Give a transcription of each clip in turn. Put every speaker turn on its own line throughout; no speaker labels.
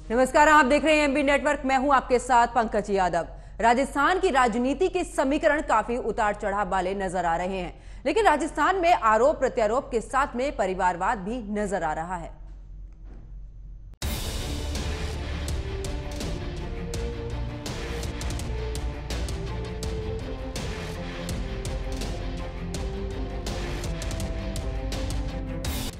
नमस्कार, आप देख रहे हैं एमबी नेटवर्क। मैं हूं आपके साथ पंकज यादव। राजस्थान की राजनीति के समीकरण काफी उतार चढ़ाव वाले नजर आ रहे हैं, लेकिन राजस्थान में आरोप प्रत्यारोप के साथ में परिवारवाद भी नजर आ रहा है।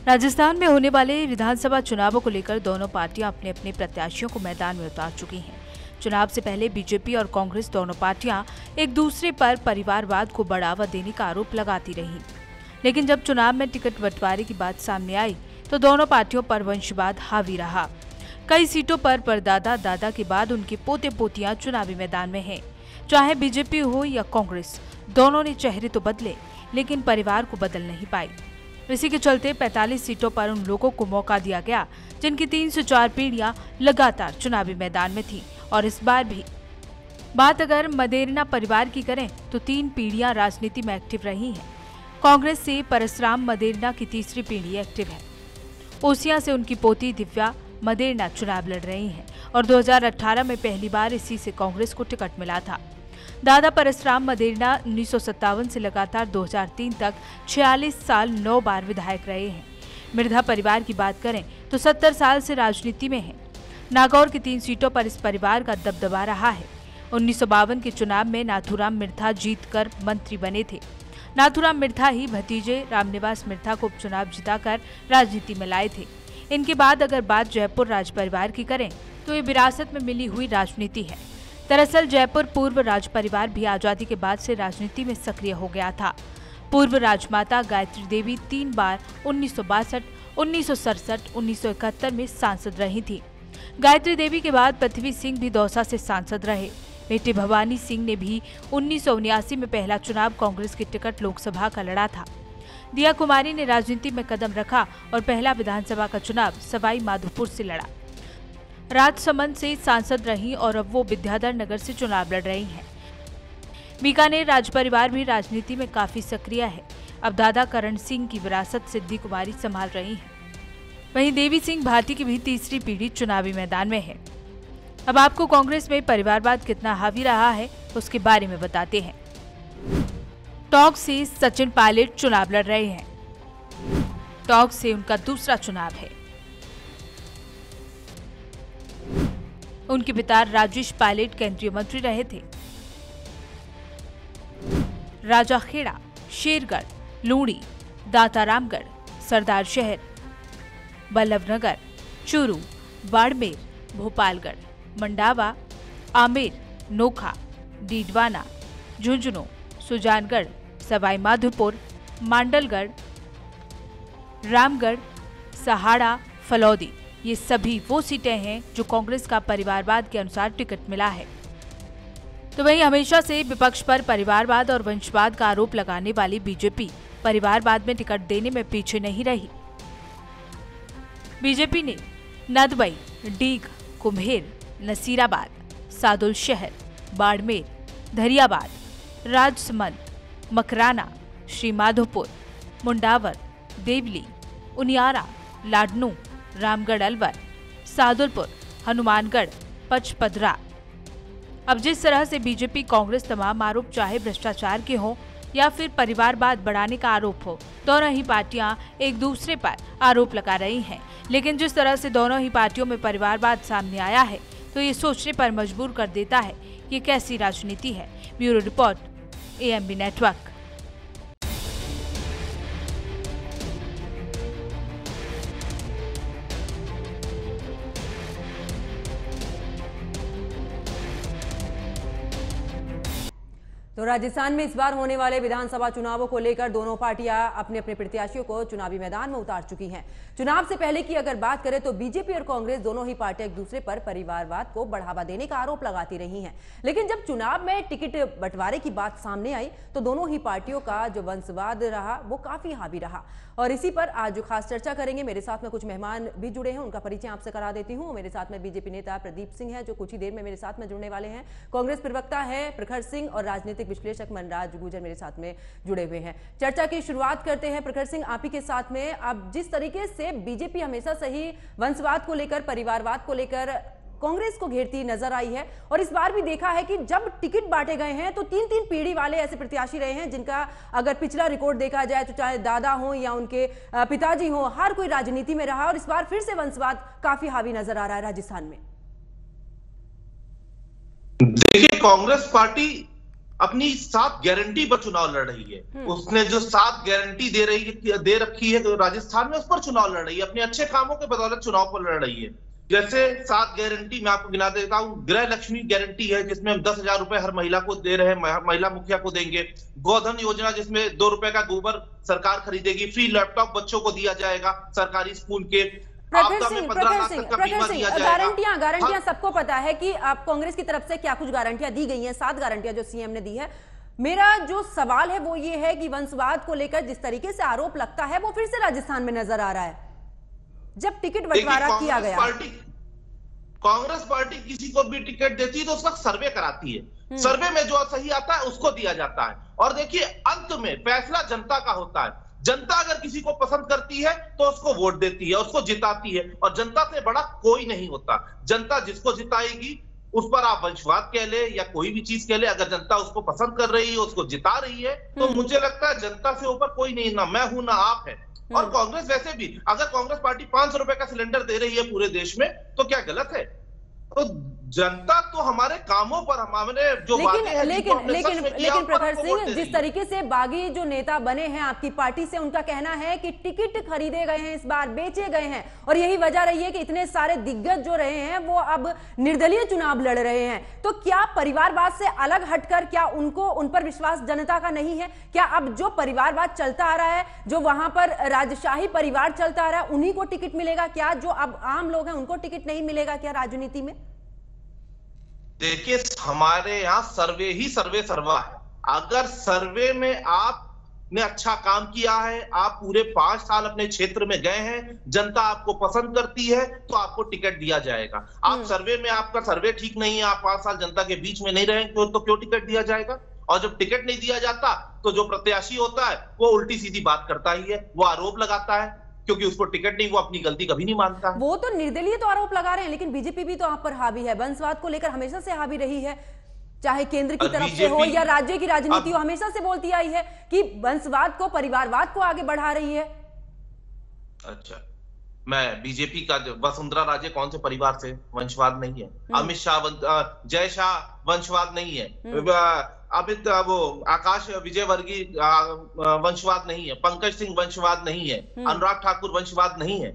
राजस्थान में होने वाले विधानसभा चुनावों को लेकर दोनों पार्टियां अपने अपने प्रत्याशियों को मैदान में उतार चुकी हैं। चुनाव से पहले बीजेपी और कांग्रेस दोनों पार्टियां एक दूसरे पर परिवारवाद को बढ़ावा देने का आरोप लगाती रहीं, लेकिन जब चुनाव में टिकट बंटवारे की बात सामने आई तो दोनों पार्टियों पर वंशवाद हावी रहा। कई सीटों पर परदादा दादा के बाद उनके पोते पोतियां चुनावी मैदान में हैं। चाहे बीजेपी हो या कांग्रेस, दोनों ने चेहरे तो बदले लेकिन परिवार को बदल नहीं पाई। इसी के चलते 45 सीटों पर उन लोगों को मौका दिया गया जिनकी 3 से 4 पीढ़ियां लगातार चुनावी मैदान में थी। और इस बार भी बात अगर मदेरणा परिवार की करें तो 3 पीढ़ियां राजनीति में एक्टिव रही हैं। कांग्रेस से परसराम मदेरणा की तीसरी पीढ़ी एक्टिव है। ओसियां से उनकी पोती दिव्या मदेरणा चुनाव लड़ रही हैं और 2018 में पहली बार इसी से कांग्रेस को टिकट मिला था। दादा परसराम मदेरणा 1957 से लगातार 2003 तक 46 साल 9 बार विधायक रहे हैं। मिर्धा परिवार की बात करें तो 70 साल से राजनीति में हैं। नागौर की 3 सीटों पर इस परिवार का दबदबा रहा है। 1952 के चुनाव में नाथूराम मिर्धा जीतकर मंत्री बने थे। नाथूराम मिर्धा ही भतीजे रामनिवास मिर्धा को उपचुनाव जिताकर राजनीति में लाए थे। इनके बाद अगर बात जयपुर राज परिवार की करें तो ये विरासत में मिली हुई राजनीति है। दरअसल जयपुर पूर्व राज परिवार भी आजादी के बाद से राजनीति में सक्रिय हो गया था। पूर्व राजमाता गायत्री देवी 3 बार 1962, 1967, 1971 में सांसद रही थी। गायत्री देवी के बाद पृथ्वी सिंह भी दौसा से सांसद रहे। बेटी भवानी सिंह ने भी 1979 में पहला चुनाव कांग्रेस की टिकट लोकसभा का लड़ा था। दिया कुमारी ने राजनीति में कदम रखा और पहला विधानसभा का चुनाव सवाई माधोपुर से लड़ा। राजसमंद से सांसद रही और अब वो विद्याधर नगर से चुनाव लड़ रही हैं। बीकानेर राज परिवार भी राजनीति में काफी सक्रिय है। अब दादा करण सिंह की विरासत सिद्धि कुमारी संभाल रही हैं। वहीं देवी सिंह भाटी की भी तीसरी पीढ़ी चुनावी मैदान में है। अब आपको कांग्रेस में परिवारवाद कितना हावी रहा है उसके बारे में बताते हैं। टोंक से सचिन पायलट चुनाव लड़ रहे हैं। टोंक से उनका दूसरा चुनाव है। उनके पिता राजेश पायलट केंद्रीय मंत्री रहे थे। राजाखेड़ा, शेरगढ़, लूणी, दातारामगढ़, सरदार शहर, बल्लभनगर, चूरू, बाड़मेर, भोपालगढ़, मंडावा, आमेर, नोखा, डीडवाना, झुंझुनू, सुजानगढ़, सवाई माधोपुर, मांडलगढ़, रामगढ़, सहाड़ा, फलौदी, ये सभी वो सीटें हैं जो कांग्रेस का परिवारवाद के अनुसार टिकट मिला है। तो वहीं हमेशा से विपक्ष पर परिवारवाद और वंशवाद का आरोप लगाने वाली बीजेपी परिवारवाद में टिकट देने में पीछे नहीं रही। बीजेपी ने नदबई, डीग, कुम्हेर, नसीराबाद, सादुल शहर, बाड़मेर, धरियाबाद, राजसमंद, मकराना, श्रीमाधोपुर, मुंडावर, देवली, उनियारा, लाडनू, रामगढ़ अलवर, सादुलपुर, हनुमानगढ़, पचपदरा। अब जिस तरह से बीजेपी कांग्रेस तमाम आरोप चाहे भ्रष्टाचार के हों या फिर परिवारवाद बढ़ाने का आरोप हो, दोनों ही पार्टियां एक दूसरे पर आरोप लगा रही हैं। लेकिन जिस तरह से दोनों ही पार्टियों में परिवारवाद सामने आया है तो ये सोचने पर मजबूर कर देता है ये कैसी राजनीति है। Bureau report, AMB network.
तो राजस्थान में इस बार होने वाले विधानसभा चुनावों को लेकर दोनों पार्टियां अपने अपने प्रत्याशियों को चुनावी मैदान में उतार चुकी हैं। चुनाव से पहले की अगर बात करें तो बीजेपी और कांग्रेस दोनों ही पार्टियां एक दूसरे पर परिवारवाद को बढ़ावा देने का आरोप लगाती रही हैं। लेकिन जब चुनाव में टिकट बंटवारे की बात सामने आई तो दोनों ही पार्टियों का जो वंशवाद रहा वो काफी हावी रहा। और इसी पर आज खास चर्चा करेंगे। मेरे साथ में कुछ मेहमान भी जुड़े हैं, उनका परिचय आपसे करा देती हूँ। मेरे साथ में बीजेपी नेता प्रदीप सिंह है जो कुछ ही देर में मेरे साथ में जुड़ने वाले हैं। कांग्रेस प्रवक्ता है प्रखर सिंह और राजनीतिक विश्लेषक मनराज गुर्जर मेरे साथ में जुड़े हुए हैं। चर्चा की शुरुआत करते हैं प्रखर सिंह आप ही के साथ में। अब जिस तरीके से बीजेपी हमेशा से ही वंशवाद को लेकर, परिवारवाद को लेकर कांग्रेस को घेरती नजर आई है। और इस बार भी देखा है कि जब टिकट बांटे गए हैं तो 3-3 पीढ़ी वाले ऐसे प्रत्याशी रहे हैं जिनका अगर पिछला रिकॉर्ड देखा जाए तो चाहे दादा हो या उनके पिताजी हो, हर कोई राजनीति में रहा। और इस बार फिर से वंशवाद काफी हावी नजर आ रहा है राजस्थान में।
देखिए, कांग्रेस पार्टी अपनी 7 गारंटी पर चुनाव लड़ रही है। उसने जो 7 गारंटी दे रखी है तो राजस्थान में उस पर चुनाव लड़ रही है, अपने अच्छे कामों के बदौलत चुनाव पर लड़ रही है। जैसे 7 गारंटी मैं आपको गिना देता हूं। गृह लक्ष्मी गारंटी है जिसमें हम 10,000 रुपए हर महिला को दे रहे हैं, महिला मुखिया को देंगे। गोधन योजना जिसमें 2 रुपए का गोबर सरकार खरीदेगी। फ्री लैपटॉप बच्चों को दिया जाएगा सरकारी स्कूल के।
प्रखर सिंह, गारंटियां सबको पता है कि आप कांग्रेस की तरफ से क्या कुछ गारंटियां दी गई हैं, 7 गारंटियां जो सीएम ने दी है। मेरा जो सवाल है वो ये है कि वंशवाद को लेकर जिस तरीके से आरोप लगता है वो फिर से राजस्थान में नजर आ रहा है जब टिकट बंटवारा किया गया।
कांग्रेस पार्टी किसी को भी टिकट देती है तो उसका सर्वे कराती है। सर्वे में जो सही आता है उसको दिया जाता है। और देखिए, अंत में फैसला जनता का होता है। जनता अगर किसी को पसंद करती है तो उसको वोट देती है, उसको जिताती है। और जनता से बड़ा कोई नहीं होता। जनता जिसको जिताएगी उस पर आप वंशवाद कह ले या कोई भी चीज कह ले, अगर जनता उसको पसंद कर रही है, उसको जिता रही है, तो मुझे लगता है जनता से ऊपर कोई नहीं, ना मैं हूं ना आप है। और कांग्रेस वैसे भी, अगर कांग्रेस पार्टी 500 रुपए का सिलेंडर दे रही है पूरे देश में तो क्या गलत है? तो जनता तो हमारे कामों पर, हमारे जो
लेकिन प्रखर सिंह, जिस तरीके से बागी जो नेता बने हैं आपकी पार्टी से, उनका कहना है कि टिकट खरीदे गए हैं, इस बार बेचे गए हैं और यही वजह रही है कि इतने सारे दिग्गज जो रहे हैं वो अब निर्दलीय चुनाव लड़ रहे हैं। तो क्या परिवारवाद से अलग हटकर क्या उन पर विश्वास जनता का नहीं है? क्या अब जो परिवारवाद चलता आ रहा है, जो वहां पर राजशाही परिवार चलता आ रहा है, उन्हीं को टिकट मिलेगा क्या? जो अब आम लोग हैं उनको टिकट नहीं मिलेगा क्या राजनीति में?
देखिए, हमारे यहाँ सर्वे ही सर्वे सर्वा है। अगर सर्वे में आपने अच्छा काम किया है, आप पूरे 5 साल अपने क्षेत्र में गए हैं, जनता आपको पसंद करती है तो आपको टिकट दिया जाएगा। आप सर्वे में, आपका सर्वे ठीक नहीं है, आप 5 साल जनता के बीच में नहीं रहे तो क्यों टिकट दिया जाएगा? और जब टिकट नहीं दिया जाता तो जो प्रत्याशी होता है वो उल्टी सीधी बात करता ही है, वो आरोप लगाता है, क्योंकि उसको टिकट नहीं, वो अपनी गलती कभी नहीं मानता।
वो तो निर्दलीय तो आरोप लगा रहे हैं, लेकिन बीजेपी भी तो आप पर हावी है, वंशवाद को लेकर हमेशा से हावी रही है, चाहे केंद्र की तरफ से हो या राज्य की राजनीति हो, हमेशा से बोलती आई है कि वंशवाद को, परिवारवाद को आगे बढ़ा रही है।
अच्छा, मैं बीजेपी का, वसुंधरा राजे कौन से परिवार से? वंशवाद नहीं है। अमित शाह, जय शाह वंशवाद नहीं है। अमित वो आकाश विजयवर्गीय वंशवाद नहीं है। पंकज सिंह वंशवाद नहीं है। अनुराग ठाकुर वंशवाद नहीं है।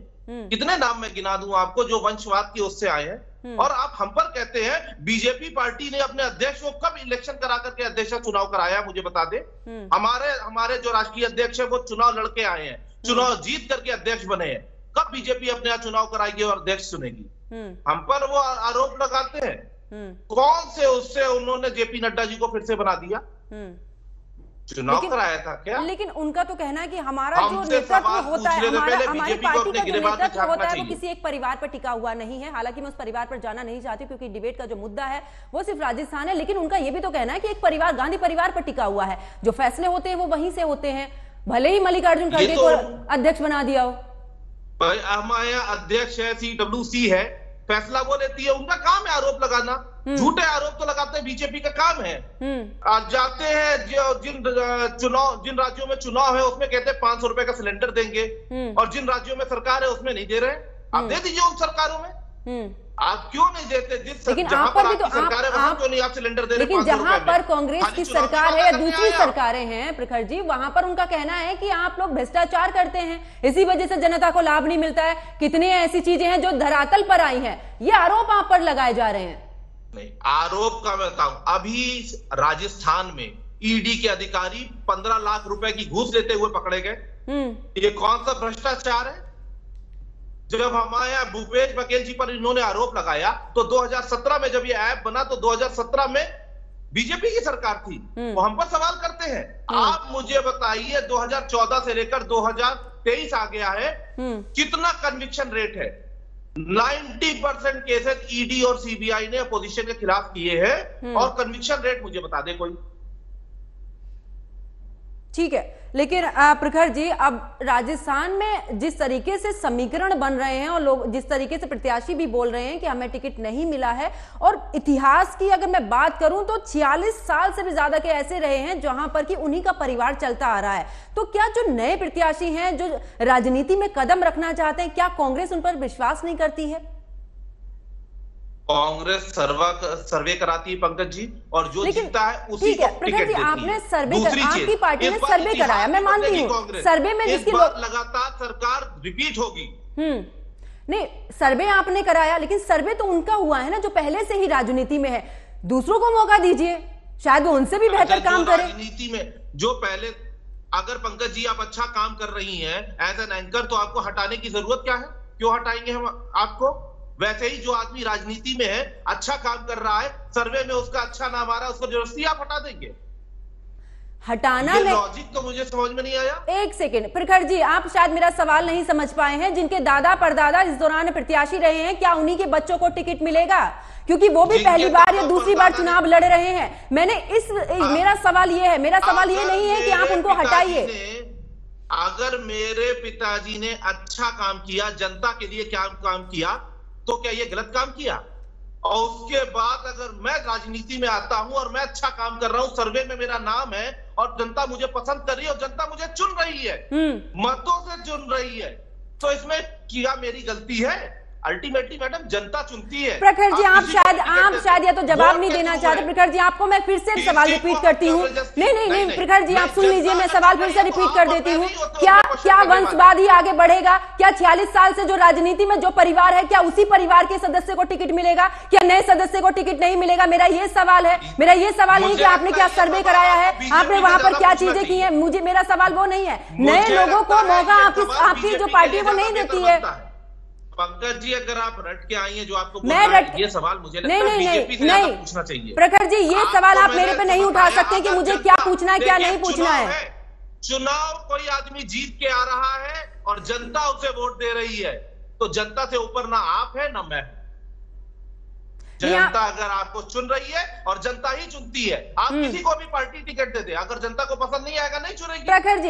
कितने नाम मैं गिना दूं आपको जो वंशवाद की उससे आए हैं। और आप हम पर कहते हैं बीजेपी पार्टी ने अपने अध्यक्ष को कब इलेक्शन करा करके अध्यक्ष चुनाव कराया, मुझे बता दे। हमारे जो राष्ट्रीय अध्यक्ष है वो चुनाव लड़के आए हैं, चुनाव जीत करके अध्यक्ष बने हैं। कब बीजेपी अपने यहाँ चुनाव कराएगी और अध्यक्ष चुनेगी? हम पर वो आरोप लगाते हैं। कौन से उससे उन्होंने जेपी नड्डा जी को फिर से बना दिया? चुनाव कराया था क्या?
लेकिन उनका तो कहना है कि हमारा जो नेतृत्व होता है, हमारी पार्टी का जो नेतृत्व होता है वो किसी एक परिवार पर टिका हुआ नहीं है। हालांकि मैं उस परिवार पर जाना नहीं चाहती क्योंकि डिबेट का जो मुद्दा है वो सिर्फ राजस्थान है, लेकिन उनका ये भी तो कहना है कि एक परिवार, गांधी परिवार पर टिका हुआ है, जो फैसले होते हैं वो वहीं से होते हैं, भले ही मल्लिकार्जुन खड़गे को अध्यक्ष बना दिया हो।
हमारे अध्यक्ष है, CWC है, फैसला वो लेती है, उनका काम है आरोप लगाना। झूठे आरोप तो लगाते हैं, बीजेपी का काम है। जाते हैं जिन राज्यों में चुनाव है उसमें कहते हैं 500 रुपए का सिलेंडर देंगे, और जिन राज्यों में सरकार है उसमें नहीं दे रहे। आप दे दीजिए उन सरकारों में। आप क्यों नहीं देते?
लेकिन जहां पर भी तो
सरकार है वहां क्यों नहीं आप सिलेंडर दे रहे?
लेकिन जहां पर कांग्रेस की सरकार है या दूसरी सरकारें हैं प्रखर जी, वहां पर उनका कहना है कि आप लोग भ्रष्टाचार करते हैं, इसी वजह से जनता को लाभ नहीं मिलता है। कितनी ऐसी चीजें हैं जो धरातल पर आई हैं, ये आरोप आप पर लगाए जा रहे हैं।
नहीं, आरोप का मैं बताऊं, अभी राजस्थान में ईडी के अधिकारी 15 लाख रुपए की घूस लेते हुए पकड़े गए। ये कौन सा भ्रष्टाचार है? जब हमारे यहाँ भूपेश बघेल जी पर इन्होंने आरोप लगाया तो 2017 में जब ये ऐप बना तो 2017 में बीजेपी की सरकार थी, वो हम पर सवाल करते हैं। आप मुझे बताइए 2014 से लेकर 2023 आ गया है, कितना कन्विक्शन रेट है? 90% केसेस ईडी और सीबीआई ने अपोजिशन के खिलाफ किए हैं, और कन्विक्शन रेट मुझे बता दे कोई।
ठीक है, लेकिन प्रखर जी, अब राजस्थान में जिस तरीके से समीकरण बन रहे हैं और लोग जिस तरीके से प्रत्याशी भी बोल रहे हैं कि हमें टिकट नहीं मिला है, और इतिहास की अगर मैं बात करूं तो 46 साल से भी ज्यादा के ऐसे रहे हैं जहां पर कि उन्हीं का परिवार चलता आ रहा है। तो क्या जो नए प्रत्याशी हैं, जो राजनीति में कदम रखना चाहते हैं, क्या कांग्रेस उन पर विश्वास नहीं करती है?
कांग्रेस सर्वे कराती है पंकज जी, और जो जीतता है उसी
ठीक है
को
प्रखर
टिकट
जी,
देती
आपने
है।
सर्वे आपकी पार्टी ने
इस बार
सर्वे कराया, मैं मानती हूँ
कांग्रेस,
सर्वे में
इस
जिसकी
बार लगातार सरकार रिपीट होगी।
नहीं, सर्वे आपने कराया, लेकिन सर्वे तो उनका हुआ है ना जो पहले से ही राजनीति में है। दूसरों को मौका दीजिए, शायद वो उनसे भी बेहतर काम करे।
राजनीति में जो पहले, अगर पंकज जी आप अच्छा काम कर रही हैं एज एन एंकर, तो आपको हटाने की जरूरत क्या है? क्यों हटाएंगे हम आपको? वैसे ही जो आदमी राजनीति में है, अच्छा काम कर रहा है, सर्वे में उसका अच्छा नाम आ रहा है, उसको जबरदस्ती आप हटा देंगे?
हटाना नहीं,
लॉजिक तो मुझे समझ में नहीं आया।
एक सेकंड प्रखर जी, आप शायद मेरा सवाल नहीं समझ पाए हैं। जिनके दादा परदादा इस दौरान प्रत्याशी रहे हैं, क्या उन्हीं के बच्चों को टिकट मिलेगा? क्योंकि वो भी पहली बार या दूसरी बार चुनाव लड़ रहे हैं। मेरा सवाल ये है, मेरा सवाल ये नहीं है कि आप उनको हटाइए।
अगर मेरे पिताजी ने अच्छा काम किया, जनता के लिए क्या काम किया, तो क्या ये गलत काम किया? और उसके बाद अगर मैं राजनीति में आता हूं और मैं अच्छा काम कर रहा हूं, सर्वे में मेरा नाम है और जनता मुझे पसंद कर रही है और जनता मुझे चुन रही है, मतों से चुन रही है, तो इसमें क्या मेरी गलती है? अल्टीमेटली मैडम जनता चुनती है।
प्रखर जी, आप शायद या तो जवाब नहीं देना चाहते। प्रखर जी, आपको मैं फिर से सवाल रिपीट करती हूँ। नहीं प्रखर जी, आप सुन लीजिए, मैं सवाल फिर से रिपीट कर देती हूँ। क्या वंशवाद ही आगे बढ़ेगा? क्या 46 साल से जो राजनीति में जो परिवार है, क्या उसी परिवार के सदस्य को टिकट मिलेगा? क्या नए सदस्य को टिकट नहीं मिलेगा? मेरा ये सवाल है। मेरा ये सवाल नहीं कि आपने क्या सर्वे कराया है, आपने वहां पर क्या चीजें की है। मेरा सवाल वो नहीं है। नए लोगों को मौका आपकी जो पार्टी है वो नहीं देती है।
पंकज जी, अगर आप रट के आई हैं जो आपको ये सवाल मुझे लगता है बीजेपी से ज्यादा पूछना चाहिए।
प्रखर जी, ये सवाल आप मेरे पे नहीं उठा सकते कि मुझे क्या पूछना है क्या नहीं पूछना है।
चुनाव कोई आदमी जीत के आ रहा है और जनता उसे वोट दे रही है, तो जनता से ऊपर ना आप है ना मैं। जनता अगर आपको चुन रही है और जनता ही चुनती है, आप किसी को भी पार्टी टिकट दे दे, अगर जनता को पसंद नहीं आएगा नहीं चुनेगी।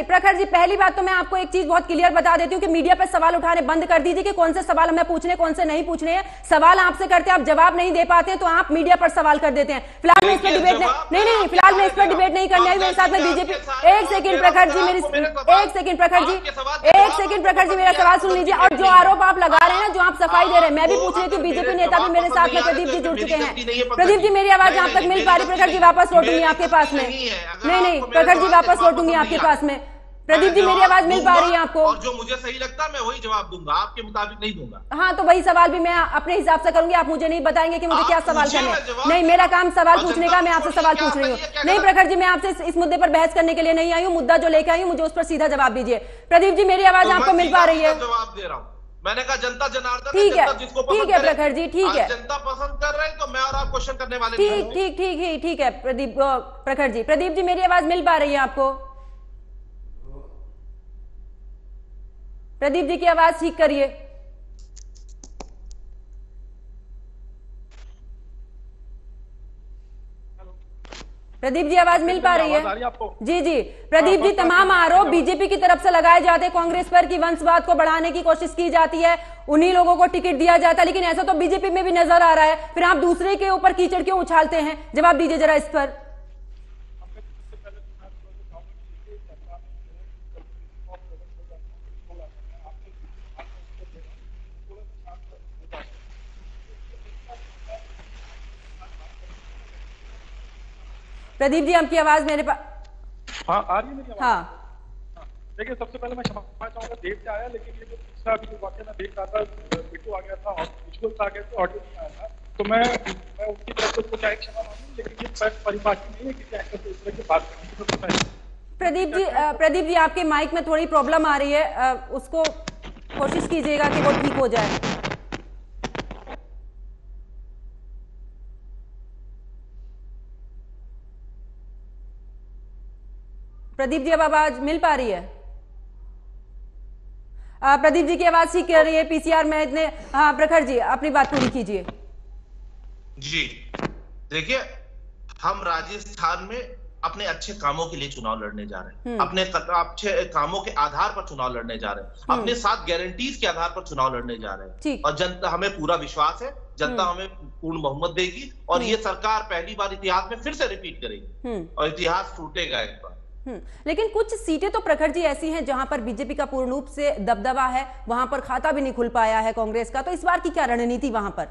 प्रखर जी, पहली बात तो मैं आपको एक चीज बहुत क्लियर बता देती हूँ कि मीडिया पे सवाल उठाने बंद कर दीजिए कि कौन से सवाल हमें पूछने, कौन से नहीं पूछने हैं। सवाल आपसे करते हैं, आप जवाब नहीं दे पाते तो आप मीडिया पर सवाल कर देते हैं। फिलहाल मैं इस पर डिबेट नहीं, फिलहाल मैं इस पर डिबेट नहीं करने आई। मेरे साथ में बीजेपी। एक सेकंड प्रखर जी, एक सेकंड प्रखर जी, मेरा सवाल सुन लीजिए। और जो आरोप आप लगा रहे हैं, जो आप सफाई दे रहे हैं, मैं भी पूछ रही थी, बीजेपी नेता भी मेरे साथ में प्रदीप जी जुड़ चुके हैं। प्रदीप जी, मेरी आवाज आप तक मिल पा रही? प्रखर जी, वापस लौटूंगी आपके पास में। नहीं प्रखर जी, वापस लौटूंगी आपके पास में। प्रदीप जी, मेरी आवाज मिल पा रही है आपको?
और जो मुझे सही लगता है मैं वही जवाब दूंगा, आपके मुताबिक नहीं दूंगा।
हाँ, तो वही सवाल भी मैं अपने हिसाब से करूंगी। आप मुझे नहीं बताएंगे कि मुझे क्या सवाल करना है। नहीं, मेरा काम सवाल पूछने का, मैं आपसे सवाल पूछ रही हूँ। नहीं प्रखर जी, मैं आपसे इस मुद्दे पर बहस करने के लिए नहीं आई हूँ। मुद्दा जो लेकर आई हूँ, मुझे उस पर सीधा जवाब दीजिए। प्रदीप जी, मेरी आवाज आपको मिल पा रही है?
जवाब दे रहा हूँ। मैंने कहा जनता जनार्दन,
ठीक है प्रखर जी, ठीक है।
जनता पसंद कर रहे हैं तो मैं और आप क्वेश्चन करने वाले
ठीक है प्रखर जी। प्रदीप जी, मेरी आवाज मिल पा रही है आपको? प्रदीप जी की आवाज ठीक करिए। प्रदीप जी, आवाज मिल पा रही है? जी प्रदीप जी, तमाम आरोप बीजेपी की तरफ से लगाए जाते हैं कांग्रेस पर कि वंशवाद को बढ़ाने की कोशिश की जाती है, उन्हीं लोगों को टिकट दिया जाता है, लेकिन ऐसा तो बीजेपी में भी नजर आ रहा है। फिर आप दूसरे के ऊपर कीचड़ क्यों उछालते हैं? जवाब दीजिए जरा इस पर। प्रदीप जी, आपकी आवाज मेरे पास
हाँ आ रही है मेरी आवाज?
हाँ।
देखिए, सबसे पहले मैं क्षमा चाहूंगा, देर से आया, लेकिन ये जो दूसरा अभी जो वाक्य मैं देख रहा था, वीडियो आ गया था और विजुअल्स आ गए थे, ऑडियो नहीं आया था, तो मैं उनकी तरफ से उसको चाहे क्षमा मांगू, लेकिन ये परिभाषा नहीं है किसी एंकर से इस तरह की बात करने की। तो
प्रदीप जी, आपके माइक में थोड़ी प्रॉब्लम आ रही है, उसको कोशिश कीजिएगा कि वो ठीक हो जाए। प्रदीप जी, अब आवाज मिल पा रही है? प्रदीप जी की आवाज ठीक कर रही है पीसीआर में इतने। हाँ प्रखर जी, अपनी बात पूरी कीजिए।
जी देखिए, हम राजस्थान में अपने अच्छे कामों के लिए चुनाव लड़ने जा रहे हैं, अपने अच्छे कामों के आधार पर चुनाव लड़ने जा रहे हैं, अपने 7 गारंटीज के आधार पर चुनाव लड़ने जा रहे हैं। और जनता, हमें पूरा विश्वास है जनता हमें पूर्ण बहुमत देगी और ये सरकार पहली बार इतिहास में फिर से रिपीट करेगी और इतिहास टूटेगा एक बार।
लेकिन कुछ सीटें तो प्रखर जी ऐसी हैं जहां पर बीजेपी का पूर्ण रूप से दबदबा है, वहां पर खाता भी नहीं खुल पाया है कांग्रेस का, तो इस बार की क्या रणनीति वहां पर?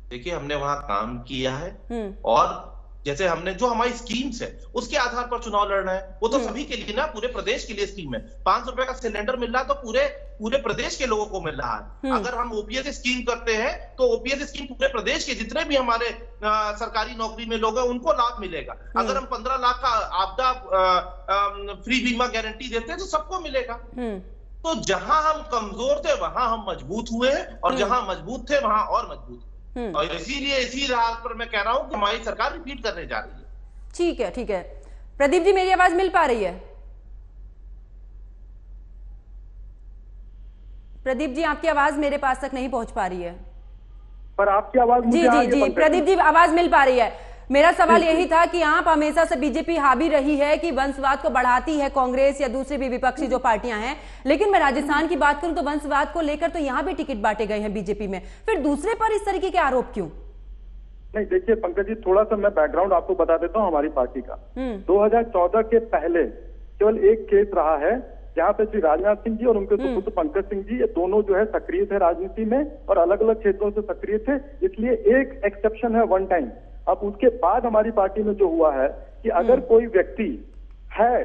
देखिए, हमने वहां काम किया है और जैसे हमने जो हमारी स्कीम्स है उसके आधार पर चुनाव लड़ना है, वो तो सभी के लिए ना, पूरे प्रदेश के लिए स्कीम है। 500 रुपए का सिलेंडर मिल रहा है तो पूरे प्रदेश के लोगों को मिल रहा है। अगर हम ओपीएस स्कीम करते हैं तो ओपीएस स्कीम पूरे प्रदेश के जितने भी हमारे सरकारी नौकरी में लोग हैं उनको लाभ मिलेगा। अगर हम 15 लाख का आपदा फ्री बीमा गारंटी देते हैं तो सबको मिलेगा। तो जहां हम कमजोर थे वहां हम मजबूत हुए हैं और जहां मजबूत थे वहां और मजबूत हुए। और इसीलिए इसी राह पर मैं कह रहा हूं कि हमारी सरकार रिपीट करने जा रही है।
ठीक है, ठीक है। प्रदीप जी, मेरी आवाज मिल पा रही है? प्रदीप जी, आपकी आवाज मेरे पास तक नहीं पहुंच पा रही है।
पर आपकी आवाज मुझे
जी जी जी, प्रदीप जी आवाज मिल पा रही है। मेरा सवाल यही था कि आप हमेशा से बीजेपी हावी रही है कि वंशवाद को बढ़ाती है कांग्रेस या दूसरी भी विपक्षी जो पार्टियां हैं, लेकिन मैं राजस्थान की बात करूं तो वंशवाद को लेकर तो यहां भी टिकट बांटे गए हैं बीजेपी में, फिर दूसरे पर इस तरीके के आरोप क्यों?
नहीं, देखिए पंकज जी, थोड़ा सा मैं बैकग्राउंड आपको बता देता हूं हमारी पार्टी का। 2014 के पहले केवल एक केस रहा है जहां पे श्री राजनाथ सिंह जी और उनके सुपुत्र पंकज सिंह जी, ये दोनों जो है सक्रिय थे राजनीति में और अलग अलग क्षेत्रों से सक्रिय थे, इसलिए एक एक्सेप्शन है वन टाइम। अब उसके बाद हमारी पार्टी में जो हुआ है कि अगर कोई व्यक्ति है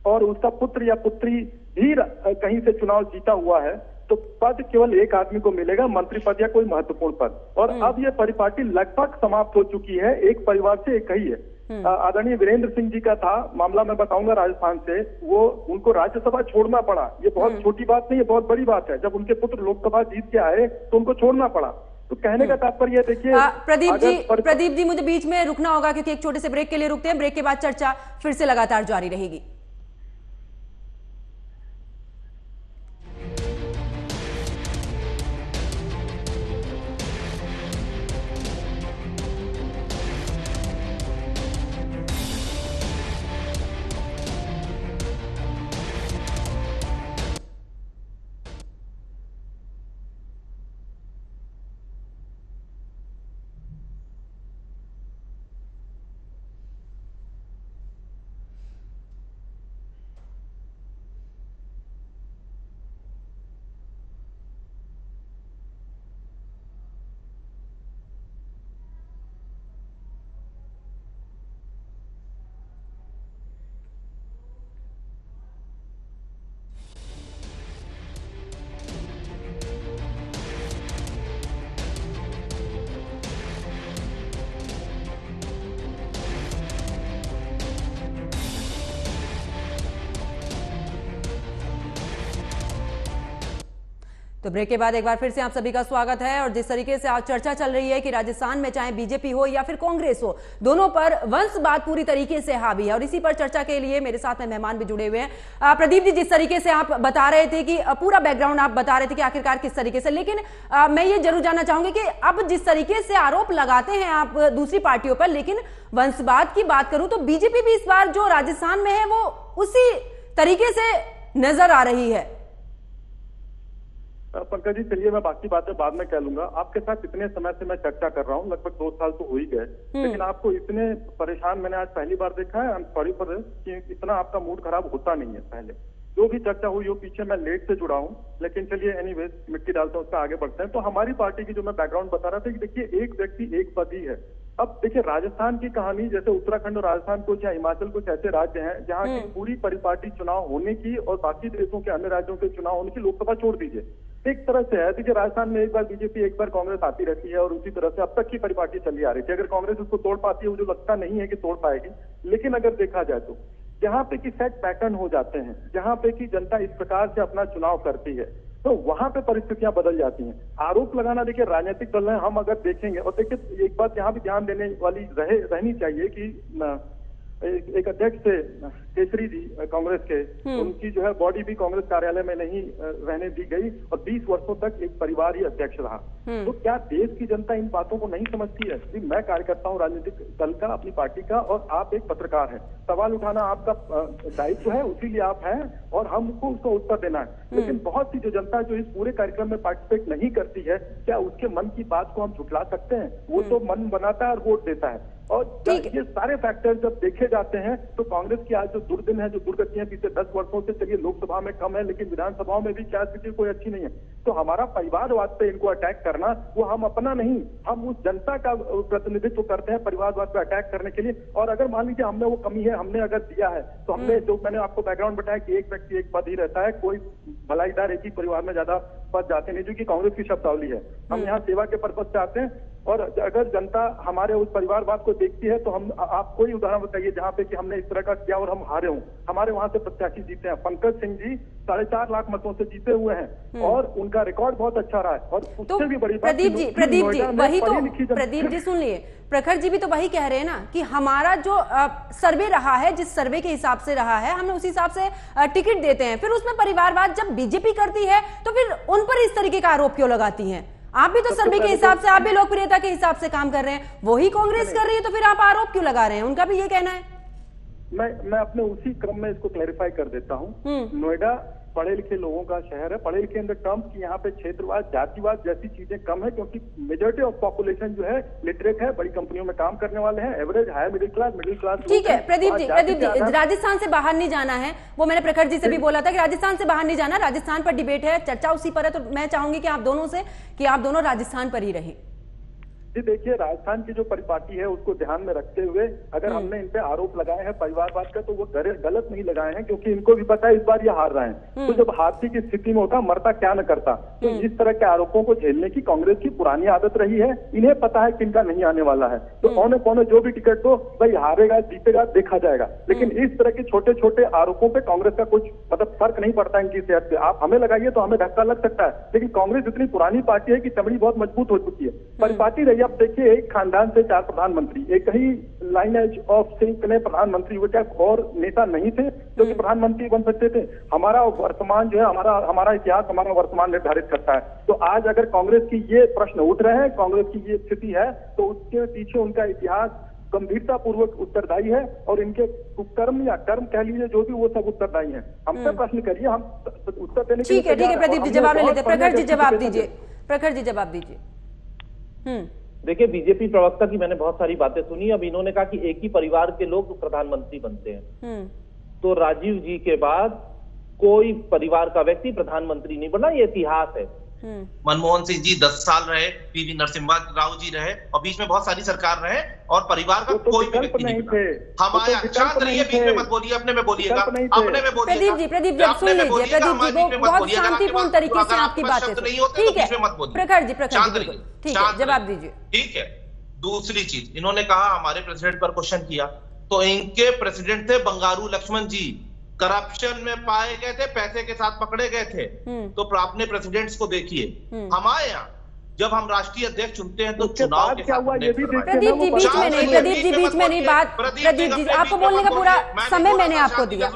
और उसका पुत्र या पुत्री भी कहीं से चुनाव जीता हुआ है तो पद केवल एक आदमी को मिलेगा, मंत्री पद या कोई महत्वपूर्ण पद। और अब ये परिपाटी लगभग समाप्त हो चुकी है, एक परिवार से एक ही है। आदरणीय वीरेंद्र सिंह जी का था मामला, मैं बताऊंगा राजस्थान से, वो उनको राज्यसभा छोड़ना पड़ा। ये बहुत छोटी बात नहीं है, बहुत बड़ी बात है। जब उनके पुत्र लोकसभा जीत के आए तो उनको छोड़ना पड़ा। तो कहने का तात्पर्य देखिए
प्रदीप जी मुझे बीच में रुकना होगा क्योंकि एक छोटे से ब्रेक के लिए रुकते हैं, ब्रेक के बाद चर्चा फिर से लगातार जारी रहेगी। तो ब्रेक के बाद एक बार फिर से आप सभी का स्वागत है। और जिस तरीके से आज चर्चा चल रही है कि राजस्थान में चाहे बीजेपी हो या फिर कांग्रेस हो, दोनों पर वंशवाद पूरी तरीके से हावी है और इसी पर चर्चा के लिए मेरे साथ में मेहमान भी जुड़े हुए हैं। प्रदीप जी, जिस तरीके से आप बता रहे थे कि पूरा बैकग्राउंड आप बता रहे थे कि आखिरकार किस तरीके से, लेकिन मैं ये जरूर जानना चाहूंगी कि अब जिस तरीके से आरोप लगाते हैं आप दूसरी पार्टियों पर, लेकिन वंशवाद की बात करूं तो बीजेपी भी इस बार जो राजस्थान में है वो उसी तरीके से नजर आ रही है।
पंकज जी, चलिए मैं बाकी बातें बाद में कह लूंगा। आपके साथ इतने समय से मैं चर्चा कर रहा हूँ, लगभग 2 साल तो हो ही गए, लेकिन आपको इतने परेशान मैंने आज पहली बार देखा है। आई एम सॉरी फॉर कि इतना आपका मूड खराब होता नहीं है। पहले जो भी चर्चा हुई हो पीछे मैं लेट से जुड़ा हूँ, लेकिन चलिए एनीवेज मिट्टी डालते हैं, उसका आगे बढ़ते हैं। तो हमारी पार्टी की जो मैं बैकग्राउंड बता रहा था कि देखिए एक व्यक्ति एक पद ही है। अब देखिए राजस्थान की कहानी, जैसे उत्तराखंड और राजस्थान कुछ या हिमाचल कुछ ऐसे राज्य हैं जहाँ की पूरी परिपाटी चुनाव होने की और बाकी देशों के अन्य राज्यों के चुनाव होने की, लोकसभा छोड़ दीजिए, एक तरह से है। देखिए राजस्थान में एक बार बीजेपी एक बार कांग्रेस आती रहती है और उसी तरह से अब तक की परिपाटी चली आ रही थी। अगर कांग्रेस उसको तोड़ पाती है, मुझे लगता नहीं है कि तोड़ पाएगी, लेकिन अगर देखा जाए तो जहां पे कि सेट पैटर्न हो जाते हैं, जहां पे कि जनता इस प्रकार से अपना चुनाव करती है, तो वहां पे परिस्थितियां बदल जाती हैं। आरोप लगाना, देखिए राजनीतिक दल है, हम अगर देखेंगे, और देखिए एक बात यहाँ भी ध्यान देने वाली रहनी चाहिए कि एक अध्यक्ष से केसरी जी कांग्रेस के, उनकी जो है बॉडी भी कांग्रेस कार्यालय में नहीं रहने दी गई और 20 वर्षों तक एक परिवार ही अध्यक्ष रहा। तो क्या देश की जनता इन बातों को नहीं समझती है? मैं कार्यकर्ता हूँ राजनीतिक दल का, अपनी पार्टी का, और आप एक पत्रकार हैं। सवाल उठाना आपका दायित्व है, उसीलिए आप हैं और हमको उसका उत्तर देना है। लेकिन बहुत सी जो जनता जो इस पूरे कार्यक्रम में पार्टिसिपेट नहीं करती है, क्या उसके मन की बात को हम झुठला सकते हैं? वो तो मन बनाता है और वोट देता है। और ये सारे फैक्टर जब देखे जाते हैं तो कांग्रेस की आज जो दुर्दिन है, जो दुर्गतियां पिछले 10 वर्षों से, चलिए लोकसभा में कम है लेकिन विधानसभाओं में भी क्या स्थिति कोई अच्छी नहीं है। तो हमारा परिवारवाद पे इनको अटैक करना, वो हम अपना नहीं, हम उस जनता का प्रतिनिधित्व करते हैं परिवारवाद पे अटैक करने के लिए। और अगर मान लीजिए हमने वो कमी है, हमने अगर दिया है, तो हमने जो मैंने आपको बैकग्राउंड बताया कि एक व्यक्ति एक पद ही रहता है, कोई भलाईदार एक ही परिवार में ज्यादा पद जाते नहीं, जो कि कांग्रेस की शब्दावली है। हम यहाँ सेवा के पर्पज से आते हैं। और अगर जनता हमारे उस परिवारवाद को देखती है तो हम, आप कोई उदाहरण बताइए जहां पे कि हमने इस तरह का किया और हम हारे हों। हमारे वहां से प्रत्याशी जीते हैं, पंकज सिंह जी 4.5 लाख मतों से जीते हुए हैं और उनका रिकॉर्ड बहुत अच्छा रहा है। और उससे भी बड़ी बात,
प्रदीप जी वही तो, प्रदीप जी सुन लिए, प्रखर जी भी तो वही कह रहे हैं ना कि हमारा जो सर्वे रहा है, जिस सर्वे के हिसाब से रहा है, हमने उस हिसाब से टिकट देते हैं। फिर उसमें परिवारवाद जब बीजेपी करती है तो फिर उन पर इस तरीके का आरोप क्यों लगाती हैं? आप भी तो सर्वे के हिसाब से, आप भी लोकप्रियता के हिसाब से काम कर रहे हैं, वही कांग्रेस कर रही है, तो फिर आप आरोप क्यों लगा रहे हैं? उनका भी ये कहना है।
मैं अपने उसी क्रम में इसको क्लैरिफाई कर देता हूँ। नोएडा पढ़े लिखे लोगों का शहर है। पढ़े लिखे इन द टर्म्स की यहाँ पे क्षेत्रवाद, जातिवाद जैसी चीजें कम है, क्योंकि मेजॉरिटी ऑफ पॉपुलेशन जो है लिटरेट है, बड़ी कंपनियों में काम करने वाले हैं, एवरेज हायर मिडिल क्लास।
ठीक है प्रदीप जी, राजस्थान से बाहर नहीं जाना है, वो मैंने प्रखर जी से भी बोला था कि राजस्थान से बाहर नहीं जाना, राजस्थान पर डिबेट है, चर्चा उसी पर है। तो मैं चाहूंगी कि आप दोनों राजस्थान पर ही रहें।
जी देखिए, राजस्थान की जो परिपाटी है उसको ध्यान में रखते हुए अगर हमने इन पे आरोप लगाए हैं परिवारवाद का, तो वो गलत नहीं लगाए हैं, क्योंकि इनको भी पता है इस बार ये हार रहे हैं। तो जब हारती की स्थिति में होता, मरता क्या न करता। तो इस तरह के आरोपों को झेलने की कांग्रेस की पुरानी आदत रही है। इन्हें पता है कि इनका नहीं आने वाला है, तो औने पौने जो भी टिकट दो, भाई हारेगा जीतेगा देखा जाएगा। लेकिन इस तरह के छोटे छोटे आरोपों पे कांग्रेस का कुछ मतलब फर्क नहीं पड़ता इनकी सेहत पे। आप हमें लगाइए तो हमें धक्का लग सकता है, लेकिन कांग्रेस इतनी पुरानी पार्टी है कि चमड़ी बहुत मजबूत हो चुकी है, परिपाटी रही। अब देखिए, एक खानदान से 4 प्रधानमंत्री, एक ही लाइनेज ऑफ सिंक में प्रधानमंत्री हुए, क्या और नेता नहीं थे जो कि प्रधानमंत्री बन सकते थे? हमारा वर्तमान जो है, हमारा इतिहास हमारा वर्तमान निर्धारित करता है। तो आज अगर कांग्रेस की ये प्रश्न उठ रहे हैं, कांग्रेस की ये स्थिति है, तो उसके पीछे उनका इतिहास गंभीरता पूर्वक उत्तरदायी है और इनके कुकर्म या कर्म कह लीजिए जो भी, वो सब उत्तरदायी है। हमसे प्रश्न करिए, हम उत्तर देने के लिए।
ठीक है प्रदीप जी जवाब ले लेते। प्रखर जी जवाब दीजिए, प्रखर जी जवाब दीजिए।
देखिए, बीजेपी प्रवक्ता की मैंने बहुत सारी बातें सुनी। अब इन्होंने कहा कि एक ही परिवार के लोग प्रधानमंत्री बनते हैं, तो राजीव जी के बाद कोई परिवार का व्यक्ति प्रधानमंत्री नहीं बना, ये इतिहास है।
मनमोहन सिंह जी 10 साल रहे, पीवी नरसिम्हा राव जी रहे, और बीच में बहुत सारी सरकार रहे, और परिवार का कोई भी व्यक्ति नहीं थे। हमारे शांत रहिए, बीच में मत बोलिए, अपने में बोलिएगा, अपने में बोलिएगा।
प्रदीप जी सुन लीजिए, प्रदीप जी बहुत शांतिपूर्ण तरीके से आपकी बातें, ठीक है प्रखर जी, ठीक है जवाब दीजिए।
ठीक है, दूसरी चीज इन्होंने कहा हमारे प्रेसिडेंट पर क्वेश्चन किया, तो इनके प्रेसिडेंट थे बंगारू लक्ष्मण जी, करप्शन में पाए गए थे, पैसे के साथ पकड़े गए थे। तो अपने प्रेसिडेंट्स को देखिए। हमारे यहाँ जब हम राष्ट्रीय अध्यक्ष चुनते हैं तो चुनाव क्या हुआ ये भी देखते हैं।
प्रदीप जी बीच में नहीं, प्रदीप जी बीच में नहीं, बात प्रदीप जी आपको बोलने का पूरा समय मैंने आपको दिया।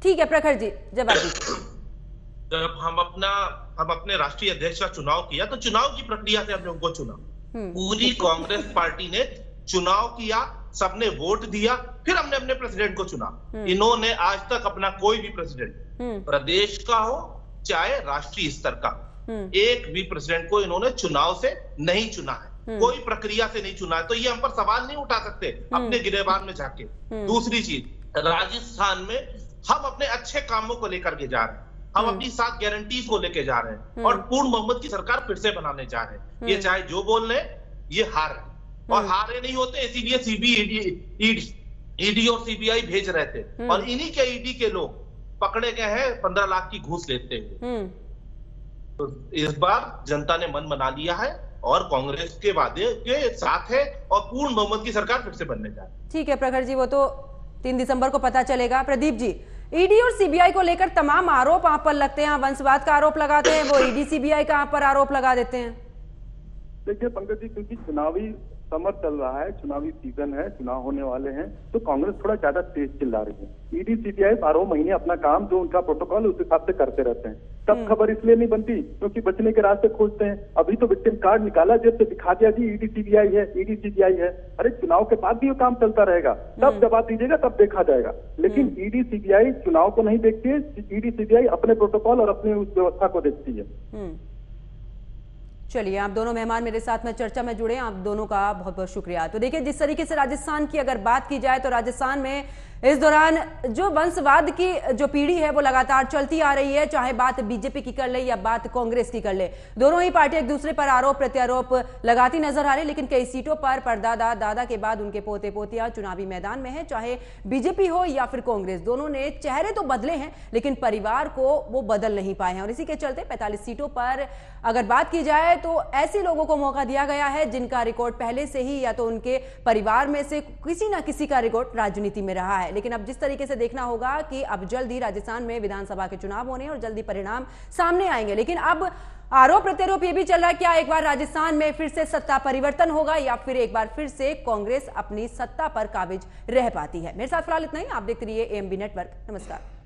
ठीक है प्रखर जी जवाब दीजिए।
जब हम अपने राष्ट्रीय अध्यक्ष का चुनाव किया, तो चुनाव की प्रक्रिया से हमने उनको चुना। पूरी कांग्रेस पार्टी ने चुनाव किया, सबने वोट दिया, फिर हमने अपने प्रेसिडेंट को चुना। इन्होंने आज तक अपना कोई भी प्रेसिडेंट, प्रदेश का हो चाहे राष्ट्रीय स्तर का, एक भी प्रेसिडेंट को इन्होंने चुनाव से नहीं चुना है, कोई प्रक्रिया से नहीं चुना है। तो ये हम पर सवाल नहीं उठा सकते अपने गिरेबान में जाके। दूसरी चीज, राजस्थान में हम अपने अच्छे कामों को लेकर के जा रहे हैं, हम अपनी 7 गारंटीज को लेके जा रहे हैं, और पूर्ण बहुमत की सरकार फिर से बनाने जा रहे हैं। ये चाहे जो बोल रहे, ये हार है, और हारे नहीं होते, इसीलिए ईडी और सीबीआई भेज रहे थे, और इन्हीं के ईडी के लोग पकड़े गए हैं 15 लाख की घूस लेते हुए। तो इस बार जनता ने मन बना लिया है और कांग्रेस के वादे के साथ है, और पूर्ण बहुमत की सरकार फिर से बनने जा रही है।
ठीक है प्रखर जी, वो तो 3 दिसंबर को पता चलेगा। प्रदीप जी, ईडी और सीबीआई को लेकर तमाम आरोप आप पर लगते हैं, वंशवाद का आरोप लगाते हैं, वो ईडी सीबीआई का आप पर आरोप लगा देते हैं।
देखिए पंकज जी, क्योंकि चुनावी समर चल रहा है, चुनावी सीजन है, चुनाव होने वाले हैं, तो कांग्रेस थोड़ा ज्यादा तेज चिल्ला रही है। ईडी सीबीआई 12 महीने अपना काम जो उनका प्रोटोकॉल उस हिसाब से करते रहते हैं। तब खबर इसलिए नहीं बनती क्योंकि बचने के रास्ते खोजते हैं। अभी तो विक्टिम कार्ड निकाला, जेब से दिखा दिया जी ईडी सीबीआई है, ईडी सीबीआई है। अरे चुनाव के बाद भी ये काम चलता रहेगा, तब जवाब दीजिएगा, तब देखा जाएगा। लेकिन ईडी सीबीआई चुनाव को नहीं देखती है, ईडी सीबीआई अपने प्रोटोकॉल और अपनी उस व्यवस्था को देखती है।
चलिए, आप दोनों मेहमान मेरे साथ में चर्चा में जुड़े, आप दोनों का बहुत बहुत शुक्रिया। तो देखिए, जिस तरीके से राजस्थान की अगर बात की जाए तो राजस्थान में इस दौरान जो वंशवाद की जो पीढ़ी है वो लगातार चलती आ रही है, चाहे बात बीजेपी की कर ले या बात कांग्रेस की कर ले। दोनों ही पार्टी एक दूसरे पर आरोप प्रत्यारोप लगाती नजर आ रही है, लेकिन कई सीटों पर परदादा दादा के बाद उनके पोते पोतियां चुनावी मैदान में है, चाहे बीजेपी हो या फिर कांग्रेस। दोनों ने चेहरे तो बदले हैं लेकिन परिवार को वो बदल नहीं पाए हैं, और इसी के चलते 45 सीटों पर अगर बात की जाए तो ऐसे लोगों को मौका दिया गया है जिनका रिकॉर्ड पहले से ही या तो उनके परिवार में से किसी ना किसी का रिकॉर्ड राजनीति में रहा है। लेकिन अब जिस तरीके से देखना होगा कि अब जल्द ही राजस्थान में विधानसभा के चुनाव होने और जल्दी परिणाम सामने आएंगे। लेकिन अब आरोप प्रत्यारोप ये भी चल रहा है, क्या एक बार राजस्थान में फिर से सत्ता परिवर्तन होगा या फिर एक बार फिर से कांग्रेस अपनी सत्ता पर काबिज रह पाती है। मेरे साथ फिलहाल इतना ही। आप देखते रहिए एएमबी नेटवर्क। नमस्कार।